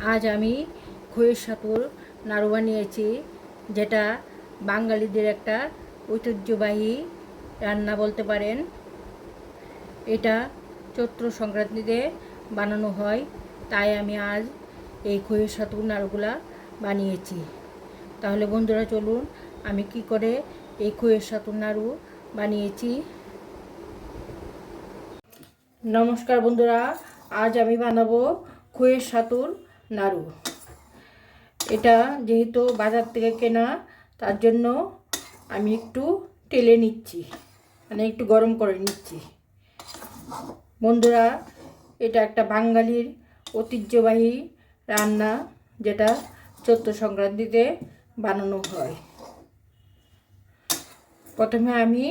আজ আমি খইয়ের সাথুর নাড়ু বানিয়েছি, যেটা বাঙালিদের একটা ঐতিহ্যবাহী রান্না বলতে পারেন। এটা চৈত্র সংক্রান্তিতে বানানো হয়, তাই আমি আজ এই খইয়ের সাথুর নাড়ুগুলা বানিয়েছি। তাহলে বন্ধুরা চলুন আমি কি করে এই খইয়ের সাথুর নাড়ু বানিয়েছি। নমস্কার বন্ধুরা, আজ আমি বানাবো খইয়ের সাথুর নাড়ু। এটা যেহেতু বাজার থেকে কেনা, তার জন্য আমি একটু টেলে নিচ্ছি, মানে একটু গরম করে নিচ্ছি। বন্ধুরা, এটা একটা বাঙালির ঐতিহ্যবাহী রান্না, যেটা চৈত্র সংক্রান্তিতে বানানো হয়। প্রথমে আমি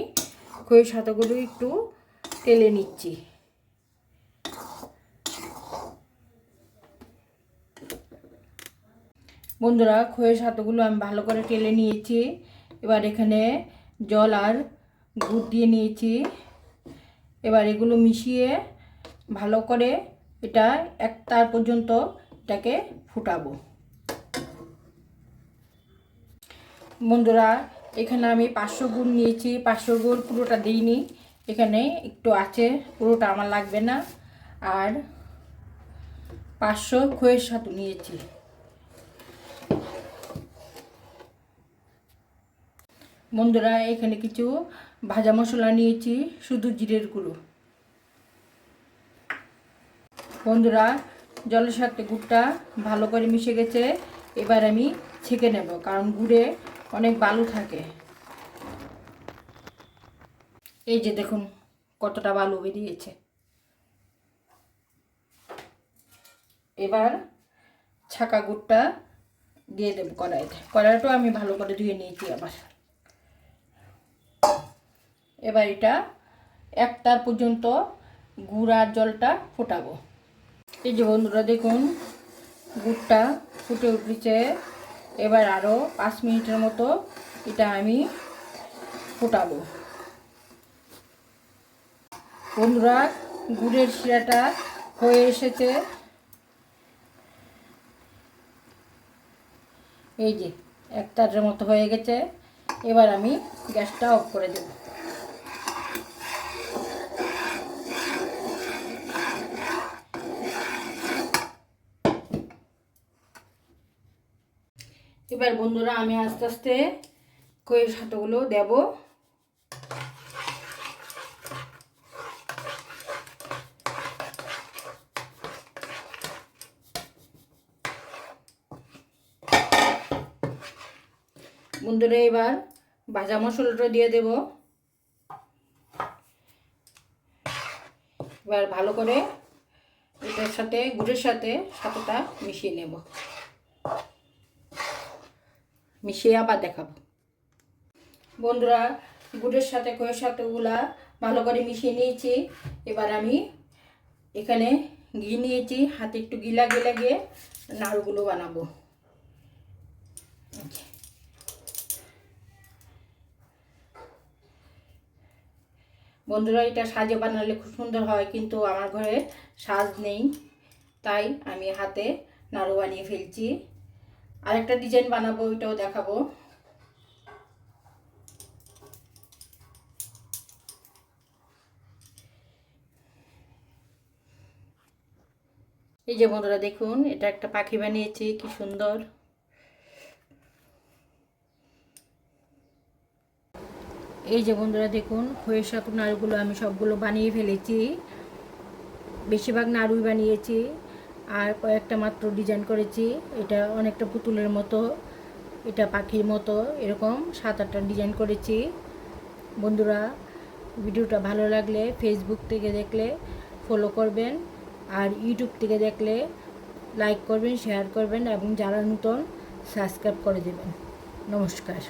খইয়ের সাথুগুলো একটু টেলে নিচ্ছি। বন্ধুরা, খইয়ের সাথুগুলো আমি ভালো করে টেলে নিয়েছি। এবার এখানে জল আর গুড় দিয়ে নিয়েছি। এবার এগুলো মিশিয়ে ভালো করে এটা এক তার পর্যন্ত এটাকে ফুটাবো। বন্ধুরা, এখানে আমি 500 গুড় নিয়েছি। 500 গুড় পুরোটা দিইনি, এখানে একটু আছে, পুরোটা আমার লাগবে না। আর 500 খইয়ের সাথু নিয়েছি। বন্ধুরা, এখানে কিছু ভাজা মশলা নিয়েছি, শুধু জিরের গুঁড়ো। বন্ধুরা, জলের সাথে গুড়টা ভালো করে মিশে গেছে। এবার আমি ছেঁকে নেব, কারণ গুড়ে অনেক বালু থাকে। এই যে দেখুন কতটা বালু বেরিয়েছে। এবার ছাকা গুড়টা দিয়ে দেব কড়াইতে। কড়াইটাও আমি ভালো করে ধুয়ে নিয়েছি আবার। এবার এটা এক তার পর্যন্ত গুড় আর জলটা ফোটাবো। এই যে বন্ধুরা দেখুন, গুড়টা ফুটে উঠেছে। এবার আরও 5 মিনিটের মতো এটা আমি ফোটাবো। বন্ধুরা, গুড়ের শিরাটা হয়ে এসেছে। এই যে এক তারের মতো হয়ে গেছে। এবার আমি গ্যাসটা অফ করে দেব। এবার বন্ধুরা, আমি আস্তে আস্তে খইয়ের সাথুগুলো দেব। বন্ধুরা, এবার ভাজা মশলাটা দিয়ে দেব। এবার ভালো করে এটার সাথে গুড়ের সাথে সাথুটা মিশিয়ে নেব। মিশিয়ে আবার দেখাবো। বন্ধুরা, গুড়ের সাথে খইয়ের সাথুগুলা ভালো করে মিশিয়ে নিয়েছি। এবার আমি এখানে ঘি নিয়েছি, হাতে একটু ঘি লাগিয়ে লাগিয়ে নাড়ুগুলো বানাবো। বন্ধুরা, এটা সাজে বানালে খুব সুন্দর হয়, কিন্তু আমার ঘরে সাজ নেই, তাই আমি হাতে নাড়ু বানিয়ে ফেলছি। আরেকটা ডিজাইন বানাবো, ওইটাও দেখাবো। এই যে বন্ধুরা দেখুন, এটা একটা পাখি বানিয়েছি, কি সুন্দর। এই যে বন্ধুরা দেখুন, খইয়ের সাথু নাড়ুগুলো আমি সবগুলো বানিয়ে ফেলেছি। বেশিরভাগ নাড়ুই বানিয়েছি, আর কয়েকটা মাত্র ডিজাইন করেছি। এটা অনেকটা পুতুলের মতো, এটা পাখির মতো, এরকম 7-8টা ডিজাইন করেছি। বন্ধুরা, ভিডিওটা ভালো লাগলে ফেসবুক থেকে দেখলে ফলো করবেন, আর ইউটিউব থেকে দেখলে লাইক করবেন, শেয়ার করবেন, এবং যারা নতুন সাবস্ক্রাইব করে দেবেন। নমস্কার।